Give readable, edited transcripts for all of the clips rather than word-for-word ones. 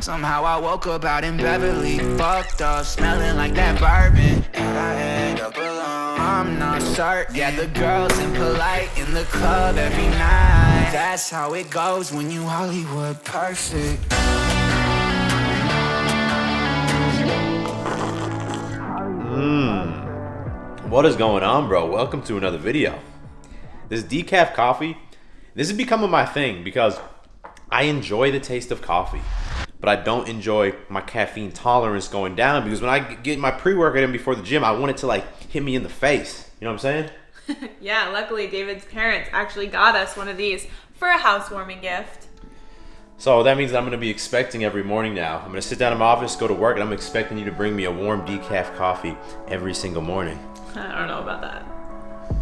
Somehow I woke up out in Beverly, fucked up, smelling like that bourbon, and I end up alone. I'm not certain. Yeah, the girls impolite in the club every night. That's how it goes when you Hollywood perfect. What is going on, bro? Welcome to another video. This decaf coffee, this is becoming my thing because I enjoy the taste of coffee, but I don't enjoy my caffeine tolerance going down, because when I get my pre-workout in before the gym, I want it to like hit me in the face. You know what I'm saying? Yeah, luckily David's parents actually got us one of these for a housewarming gift. So that means that I'm going to be expecting every morning now. I'm going to sit down in my office, go to work, and I'm expecting you to bring me a warm decaf coffee every single morning. I don't know about that.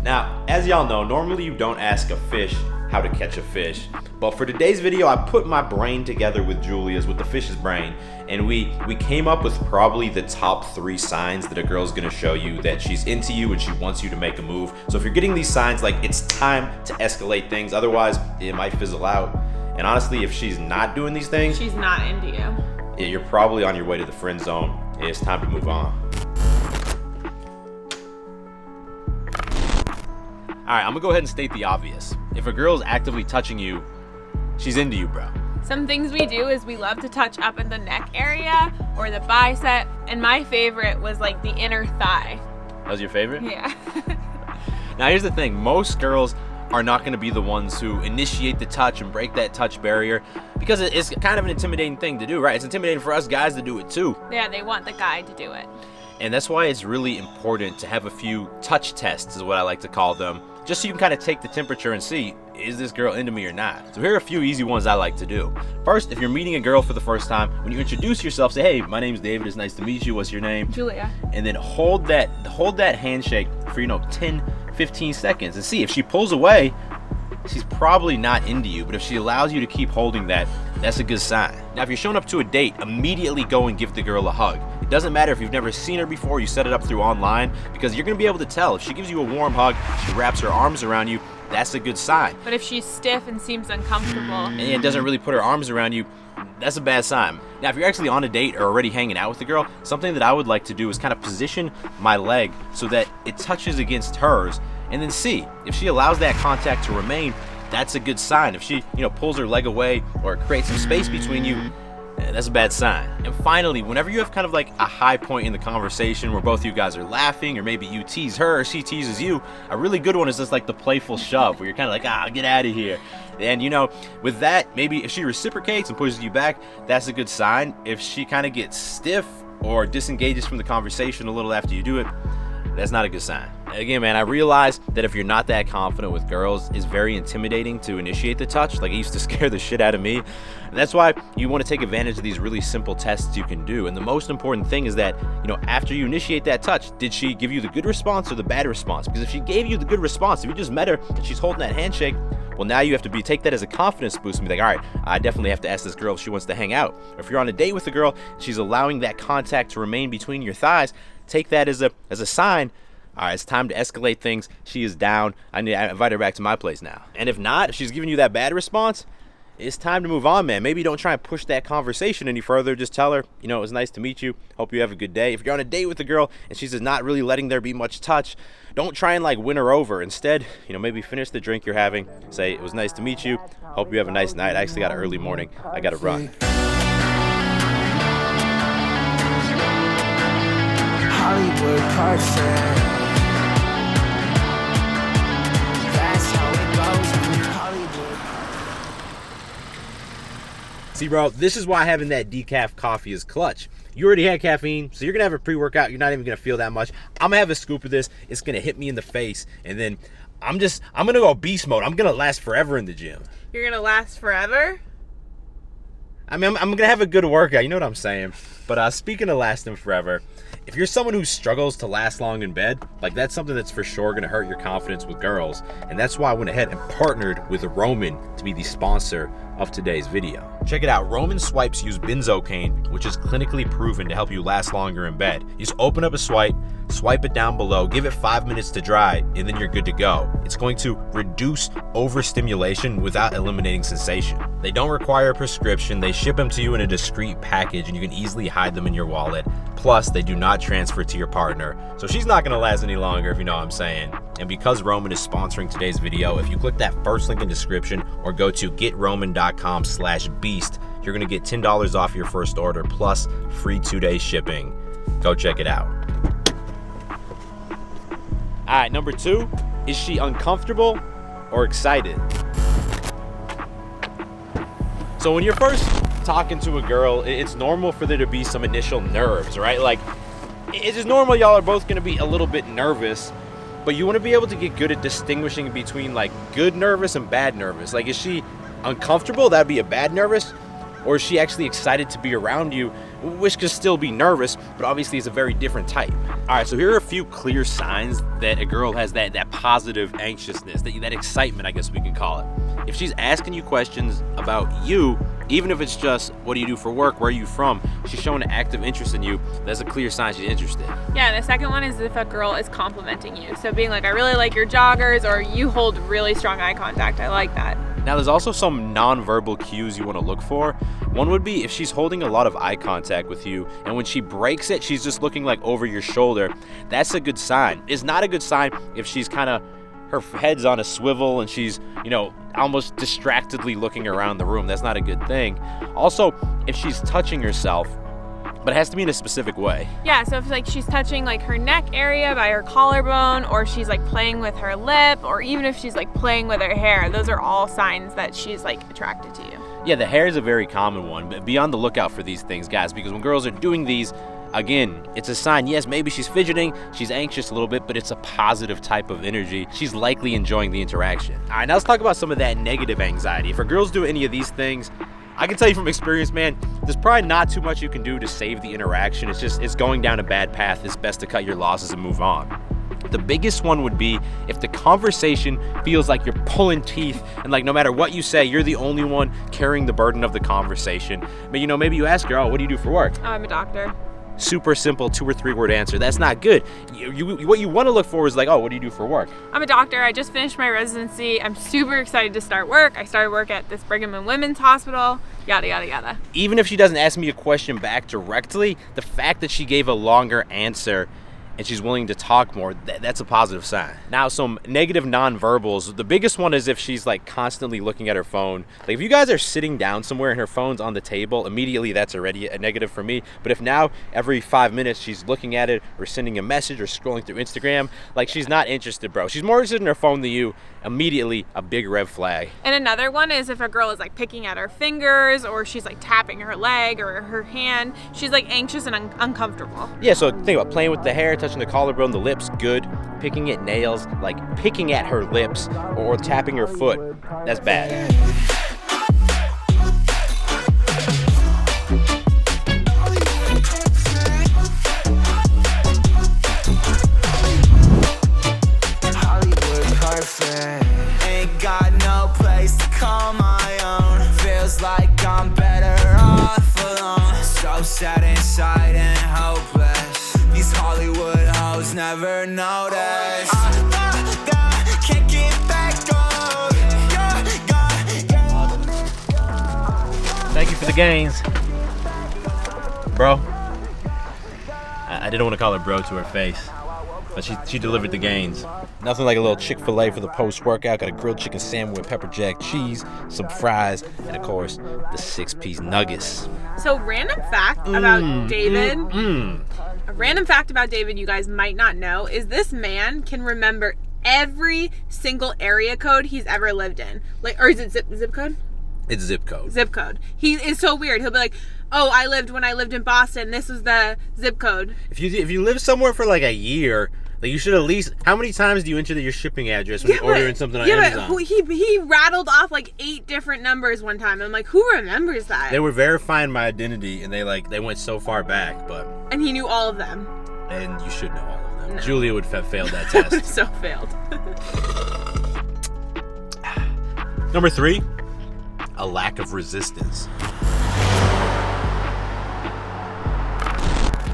Now, as y'all know, normally you don't ask a fish how to catch a fish, but for today's video, I put my brain together with Julia's, with the fish's brain, and we came up with probably the top 3 signs that a girl's gonna show you that she's into you and she wants you to make a move. So if you're getting these signs, like, it's time to escalate things, otherwise it might fizzle out. And honestly, if she's not doing these things, she's not into you. You're probably on your way to the friend zone. It's time to move on. All right, I'm gonna go ahead and state the obvious. If a girl's actively touching you, she's into you, bro. Some things we do is we love to touch up in the neck area or the bicep, and my favorite was like the inner thigh. That was your favorite? Yeah. Now here's the thing, most girls are not gonna be the ones who initiate the touch and break that touch barrier, because it's kind of an intimidating thing to do, right? It's intimidating for us guys to do it too. Yeah, they want the guy to do it. And that's why it's really important to have a few touch tests, is what I like to call them, just so you can kind of take the temperature and see, is this girl into me or not? So here are a few easy ones I like to do. First, if you're meeting a girl for the first time, when you introduce yourself, say, hey, my name's David, it's nice to meet you, what's your name? Julia. And then hold that handshake for, 10, 15 seconds, and see if she pulls away, she's probably not into you. But if she allows you to keep holding that, that's a good sign. Now, if you're showing up to a date, immediately go and give the girl a hug. It doesn't matter if you've never seen her before, you set it up through online, because you're gonna be able to tell. If she gives you a warm hug, she wraps her arms around you, that's a good sign. But if she's stiff and seems uncomfortable, and doesn't really put her arms around you, that's a bad sign. Now, if you're actually on a date or already hanging out with the girl, something that I would like to do is kind of position my leg so that it touches against hers, and then see if she allows that contact to remain. That's a good sign. If she, pulls her leg away or creates some space between you, that's a bad sign. And finally, whenever you have kind of like a high point in the conversation where both you guys are laughing, or maybe you tease her or she teases you, a really good one is just like the playful shove, where you're kind of like, get out of here. And with that, maybe if she reciprocates and pushes you back, that's a good sign. If she kind of gets stiff or disengages from the conversation a little after you do it, that's not a good sign. Again, man, I realize that if you're not that confident with girls, it's very intimidating to initiate the touch. Like, it used to scare the shit out of me. And that's why you want to take advantage of these really simple tests you can do. And the most important thing is that, after you initiate that touch, did she give you the good response or the bad response? Because if she gave you the good response, if you just met her and she's holding that handshake, well, now you have to take that as a confidence boost and be like, all right, I definitely have to ask this girl if she wants to hang out. Or if you're on a date with a girl, she's allowing that contact to remain between your thighs, take that as a sign. All right, it's time to escalate things. She is down. I invite her back to my place now. And if not, if she's giving you that bad response, it's time to move on, man. Maybe don't try and push that conversation any further. Just tell her, it was nice to meet you. Hope you have a good day. If you're on a date with a girl and she's just not really letting there be much touch, don't try and win her over. Instead, maybe finish the drink you're having. Say, it was nice to meet you. Hope you have a nice night. I actually got an early morning. I got to run. Hollywood perfect. That's how it goes when you're Hollywood. See, bro, this is why having that decaf coffee is clutch. You already had caffeine, so you're gonna have a pre-workout. You're not even gonna feel that much. I'm gonna have a scoop of this. It's gonna hit me in the face, and then I'm gonna go beast mode. I'm gonna last forever in the gym. You're gonna last forever? I mean, I'm gonna have a good workout. You know what I'm saying? But speaking of lasting forever, if you're someone who struggles to last long in bed, that's something that's for sure gonna hurt your confidence with girls. And that's why I went ahead and partnered with Roman to be the sponsor of today's video. Check it out. Roman swipes use benzocaine, which is clinically proven to help you last longer in bed. You just open up a swipe it down below, give it 5 minutes to dry, and then you're good to go. It's going to reduce overstimulation without eliminating sensation. They don't require a prescription. They ship them to you in a discreet package, and you can easily hide them in your wallet. Plus, they do not transfer to your partner, so she's not gonna last any longer, if you know what I'm saying. And because Roman is sponsoring today's video, if you click that first link in description or go to getroman.com/beast, you're gonna get $10 off your first order plus free 2-day shipping. Go check it out. All right, number 2, is she uncomfortable or excited? So when you're first talking to a girl, it's normal for there to be some initial nerves, right? Like, it's just normal, y'all are both gonna be a little bit nervous, but you wanna be able to get good at distinguishing between like good nervous and bad nervous. Like, is she uncomfortable? That'd be a bad nervous. Or is she actually excited to be around you, which could still be nervous, but obviously it's a very different type. All right, so here are a few clear signs that a girl has that positive anxiousness, that excitement, I guess we can call it. If she's asking you questions about you, even if it's just, what do you do for work, where are you from, she's showing an active interest in you, that's a clear sign she's interested. Yeah, and the second one is if a girl is complimenting you. So being like, I really like your joggers, or you hold really strong eye contact. I like that. Now, there's also some nonverbal cues you want to look for. One would be if she's holding a lot of eye contact with you, and when she breaks it, she's just looking like over your shoulder. That's a good sign. It's not a good sign if she's kind of, her head's on a swivel and she's, almost distractedly looking around the room. That's not a good thing. Also, if she's touching herself, but it has to be in a specific way. Yeah, so if like she's touching like her neck area by her collarbone, or she's like playing with her lip, or even if she's like playing with her hair, those are all signs that she's like attracted to you. Yeah, the hair is a very common one, but be on the lookout for these things, guys, because when girls are doing these, again, it's a sign. Yes, maybe she's fidgeting, she's anxious a little bit, but it's a positive type of energy. She's likely enjoying the interaction. All right, now let's talk about some of that negative anxiety. If a girl's doing any of these things, I can tell you from experience, man, there's probably not too much you can do to save the interaction. It's going down a bad path. It's best to cut your losses and move on. The biggest one would be if the conversation feels like you're pulling teeth, and like no matter what you say, you're the only one carrying the burden of the conversation. But maybe you ask her, oh, what do you do for work? I'm a doctor. Super simple 2 or 3 word answer. That's not good. What you want to look for is like, oh, what do you do for work? I'm a doctor. I just finished my residency. I'm super excited to start work. I started work at this Brigham and Women's Hospital. Yada, yada, yada. Even if she doesn't ask me a question back directly, the fact that she gave a longer answer and she's willing to talk more, that's a positive sign. Now, some negative nonverbals. The biggest one is if she's like constantly looking at her phone. Like if you guys are sitting down somewhere and her phone's on the table, immediately that's already a negative for me. But if now every 5 minutes she's looking at it or sending a message or scrolling through Instagram, like she's not interested, bro. She's more interested in her phone than you, immediately a big red flag. And another one is if a girl is like picking at her fingers, or she's like tapping her leg or her hand, she's like anxious and uncomfortable. Yeah, so think about playing with the hair, touching the collarbone, the lips, good. Picking at nails, like picking at her lips or tapping her foot, that's bad. Hollywood perfect. Ain't got no place to call my own. Feels like I'm better off alone. So sad inside and hopeless. These Hollywood hoes never notice. Can't get back on. Thank you for the gains, bro. I didn't want to call her bro to her face, but she delivered the gains. Nothing like a little Chick-fil-A for the post-workout. Got a grilled chicken sandwich with pepper jack cheese, some fries, and of course, the 6-piece nuggets. So, random fact about David. A random fact about David you guys might not know is this man can remember every single area code he's ever lived in. Like, or is it zip code? It's zip code. Zip code. He is so weird. He'll be like, oh, when I lived in Boston, this was the zip code. If you live somewhere for like a year, like you should at least, how many times do you enter your shipping address when you're ordering something on Amazon? But he rattled off like 8 different numbers one time. I'm like, who remembers that? They were verifying my identity, and they went so far back, but. And he knew all of them. And you should know all of them. No. Julia would have failed that test. So failed. Number 3, a lack of resistance.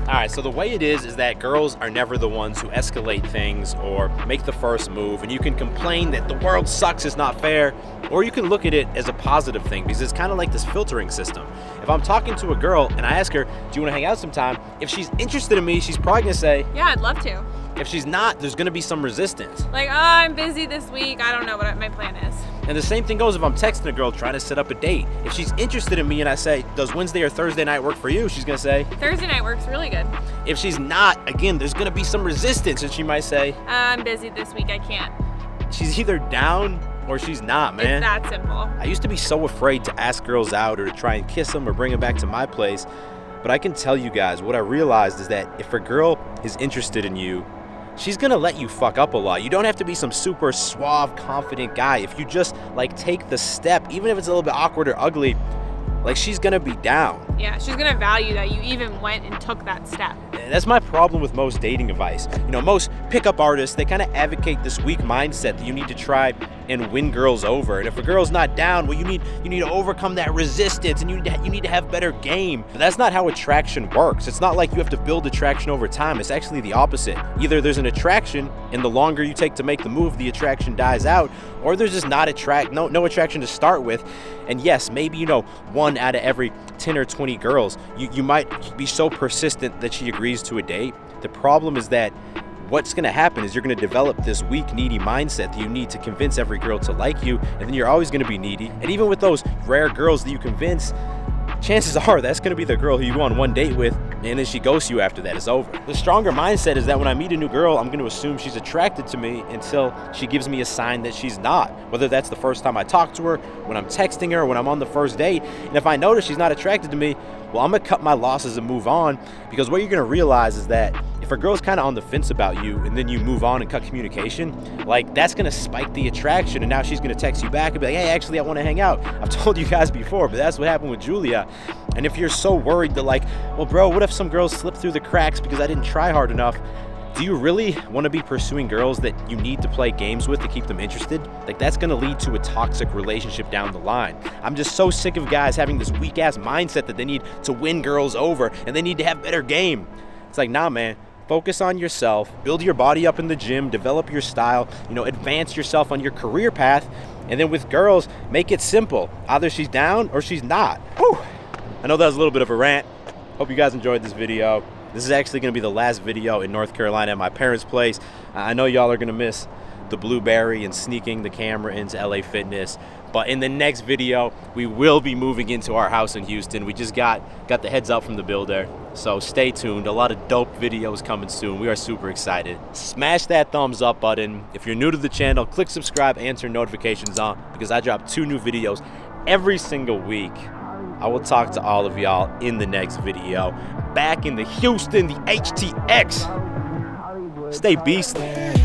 Alright, so the way it is that girls are never the ones who escalate things or make the first move, and you can complain that the world sucks, is not fair, or you can look at it as a positive thing, because it's kind of like this filtering system. If I'm talking to a girl and I ask her, do you want to hang out sometime? If she's interested in me, she's probably going to say, Yeah, I'd love to. If she's not, there's going to be some resistance. Like, oh, I'm busy this week. I don't know what my plan is. And the same thing goes if I'm texting a girl trying to set up a date. If she's interested in me and I say, does Wednesday or Thursday night work for you? She's going to say, Thursday night works really good. If she's not, again, there's going to be some resistance, and she might say, I'm busy this week. I can't. She's either down or she's not, man. It's that simple. I used to be so afraid to ask girls out or to try and kiss them or bring them back to my place. But I can tell you guys, what I realized is that if a girl is interested in you, she's gonna let you fuck up a lot. You don't have to be some super suave, confident guy. If you just like take the step, even if it's a little bit awkward or ugly, like she's gonna be down. Yeah, she's gonna value that you even went and took that step. That's my problem with most dating advice. You know, most pickup artists, they kind of advocate this weak mindset that you need to try and win girls over. And if a girl's not down, well, you need to overcome that resistance, and you need to have better game. But that's not how attraction works. It's not like you have to build attraction over time. It's actually the opposite. Either there's an attraction, and the longer you take to make the move, the attraction dies out, or there's just no attraction to start with. And yes, maybe, you know, 1 out of every 10 or 20 girls, you might be so persistent that she agrees to a date. The problem is that what's going to happen is you're going to develop this weak, needy mindset that you need to convince every girl to like you, and then you're always going to be needy. And even with those rare girls that you convince, chances are that's going to be the girl who you go on one date with, and then she ghosts you after that is over. The stronger mindset is that when I meet a new girl, I'm going to assume she's attracted to me until she gives me a sign that she's not. Whether that's the first time I talk to her, when I'm texting her, when I'm on the first date. And if I notice she's not attracted to me, well, I'm going to cut my losses and move on, because what you're going to realize is that if a girl's kind of on the fence about you and then you move on and cut communication, like that's going to spike the attraction, and now she's going to text you back and be like, hey, actually, I want to hang out. I've told you guys before, but that's what happened with Julia. And if you're so worried that like, well, bro, what if some girls slip through the cracks because I didn't try hard enough? Do you really want to be pursuing girls that you need to play games with to keep them interested? Like, that's going to lead to a toxic relationship down the line. I'm just so sick of guys having this weak-ass mindset that they need to win girls over and they need to have better game. It's like, nah, man. Focus on yourself, build your body up in the gym, develop your style, you know, advance yourself on your career path, and then with girls, make it simple. Either she's down or she's not. Whew. I know that was a little bit of a rant. Hope you guys enjoyed this video. This is actually going to be the last video in North Carolina at my parents' place. I know y'all are going to miss the blueberry and sneaking the camera into LA Fitness. But in the next video, we will be moving into our house in Houston. We just got the heads up from the builder. So stay tuned. A lot of dope videos coming soon. We are super excited. Smash that thumbs up button. If you're new to the channel, click subscribe and turn notifications on, because I drop 2 new videos every single week. I will talk to all of y'all in the next video. Back in the Houston, the HTX. Stay beastly.